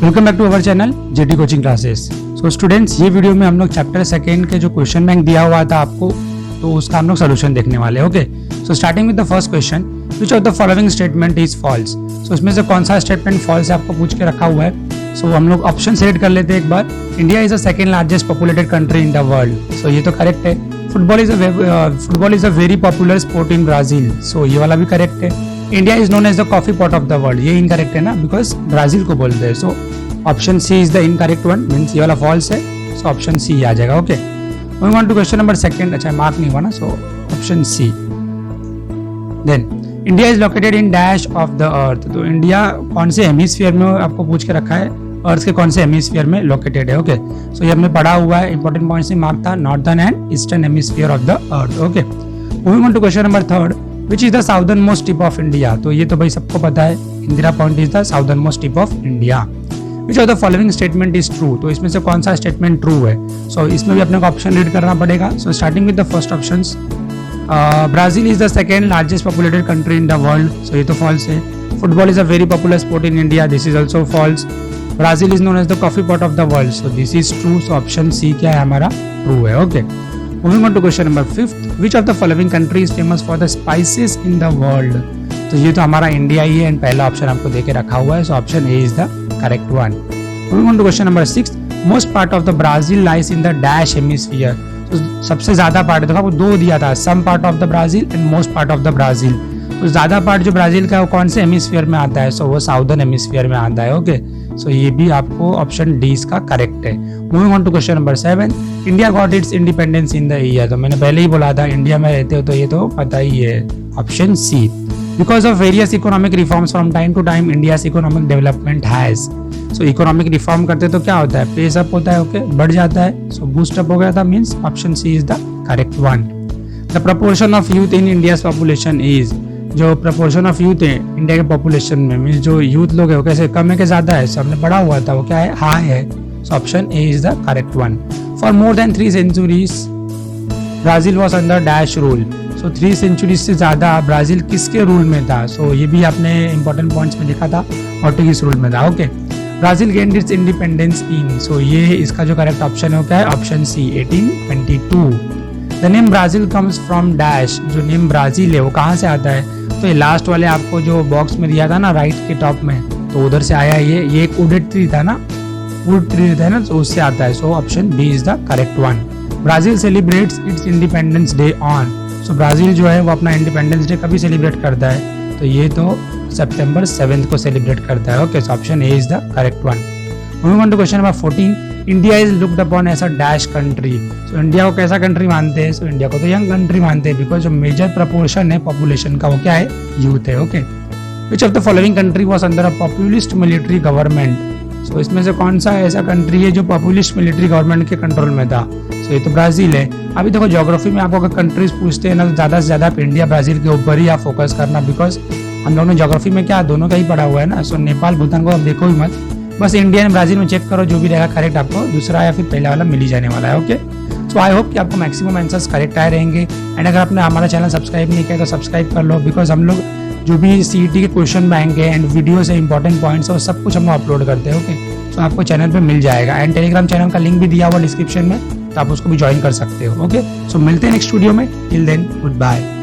Welcome back to our channel JT coaching classes. So students, ये video में हम लोग चैप्टर सेकेंड के जो क्वेश्चन बैंक दिया हुआ था आपको, तो उसका हम लोग सोल्यूशन देखने वाले हैं। Okay, so starting with the first question, which of the following statement is false. So इसमें से कौन सा स्टेटमेंट फॉल्स है आपको पूछ के रखा हुआ है। सो हम लोग ऑप्शन सेलेक्ट कर लेते हैं एक बार। India is the second largest populated country in the world. So ये तो करेक्ट है। Football is a very popular sport in Brazil. So ये वाला भी करेक्ट है। India is known as the coffee pot of the world. ये incorrect है ना, बिकॉज ब्राजील को बोलते हैं। So option C is the incorrect one, means ये वाला फॉल्स है। सो ऑप्शन सी आ जाएगा। Okay, moving on to question number second. अच्छा, मार्क नहीं हुआ ना, so option C. Then India is located in dash of the earth. तो इंडिया कौन से हेमिस्फीयर में आपको पूछ के रखा है, अर्थ के कौन से हेमिस्फीयर में लोकेटेड है। ओके, सो ये हमने पढ़ा हुआ है, इंपॉर्टेंट पॉइंट से मार्क था, northern and eastern hemisphere of the earth. Okay, moving on to question number third, which is the southern most tip of India. तो ये तो भाई सबको पता है, Indira point is the southern most tip of India. Which of the following statement is true. तो इसमें से कौन सा स्टेटमेंट ट्रू है। सो इसमें भी अपने को ऑप्शन रीड करना पड़ेगा। So starting with the first option, Brazil is the second largest populated country in the world. So ये तो फॉल्स है। Football is a very popular sport in India. This is also false. Brazil is known as the coffee pot of the world. So this is true. So option C क्या है हमारा, true है। Okay, moving on to question number fifth, which of the following country is famous for the spices in the world. तो ये तो हमारा India ही है, and पहला ऑप्शन आपको देके रखा हुआ है। So option A is the correct one. Moving on to question number six, most part of the Brazil lies in the dash hemisphere. तो सबसे ज्यादा पार्ट देखो आपको दो दिया था, some part of the Brazil and most part of the Brazil. तो ज्यादा पार्ट जो ब्राजील का है वो कौन से हेमिस्फीयर में आता है। सो वो साउदर्न हेमिस्फीयर में आता है। ओके, सो ये भी आपको ऑप्शन डी इसका करेक्ट है। Moving on to question number seven, India got its independence in the year. तो मैंने पहले ही बोला था इंडिया में रहते हो तो ये तो पता ही है, option C. Because of various economic reforms from time to time India's economic development has. So economic reform करते तो क्या होता है, पेस अप होता है। ओके, बढ़ जाता है। सो बूस्ट अप हो गया था, means option C is the correct one. The proportion of youth in India's population is. जो प्रपोर्शन ऑफ यूथ है इंडिया के पॉपुलेशन में, मीन्स जो यूथ लोग है वो कैसे कम है कि ज्यादा है। सो हमने पढ़ा हुआ था वो क्या है, हाई है। So option A is the correct one. For more than 3 centuries Brazil was under dash rule. So 3 centuries से ज्यादा ब्राजील किसके रूल में था। सो ये भी आपने इंपॉर्टेंट पॉइंट्स में लिखा था, पोर्टुगीज रूल में था। Okay, Brazil gained its independence in. So ये इसका जो करेक्ट ऑप्शन है वो क्या है, option C 1822। The name Brazil comes from dash. जो नेम ब्राजील है वो कहाँ से आता है। तो ये लास्ट वाले आपको जो बॉक्स में दिया था ना राइट के टॉप में, तो उधर से आया ये एक वुडेड ट्री था ना, वुड ट्री था ना, तो उससे आता है। So option B is the correct one. Brazil celebrates its independence day on. So Brazil जो है वो अपना इंडिपेंडेंस डे कभी सेलिब्रेट करता है, तो ये तो September 7 को सेलिब्रेट करता है। Okay, so option A is the correct one. Moving on to question number 14, India is looked upon as a dash country. So India को कैसा कंट्री मानते हैं। सो इंडिया को तो यंग कंट्री मानते हैं, बिकॉज जो मेजर प्रपोर्शन है पॉपुलेशन का वो क्या है, यूथ है। Okay, which of the following country was under a populist military government. So इसमें से कौन सा ऐसा कंट्री है जो पॉपुलिस्ट मिलिट्री गवर्नमेंट के कंट्रोल में था। सो ये तो ब्राजील है। अभी देखो ज्योग्राफी में आपको अगर कंट्रीज पूछते हैं ना, तो ज्यादा से ज्यादा इंडिया ब्राजील के ऊपर ही आप फोकस करना, बिकॉज हम लोगों ने ज्योग्राफी में क्या दोनों का ही पढ़ा हुआ है ना। सो नेपाल भूटान को आप देखो ही मत, बस इंडिया एंड ब्राजील में चेक करो, जो भी रहेगा करेक्ट आपको दूसरा या फिर पहला वाला मिल ही जाने वाला है। ओके, सो आई होप कि आपको मैक्सिमम आंसर्स करेक्ट आए रहेंगे। एंड अगर आपने हमारा चैनल सब्सक्राइब नहीं किया तो सब्सक्राइब कर लो, बिकॉज हम लोग जो भी सीईटी के क्वेश्चन बैंक है एंड वीडियोस है, इंपॉर्टेंट पॉइंट्स है, वो सब कुछ हम अपलोड करते हैं। ओके, सो आपको चैनल पे मिल जाएगा। एंड टेलीग्राम चैनल का लिंक भी दिया हुआ डिस्क्रिप्शन में, तो आप उसको भी ज्वाइन कर सकते हो। ओके, सो मिलते हैं नेक्स्ट वीडियो में। Till then, good bye.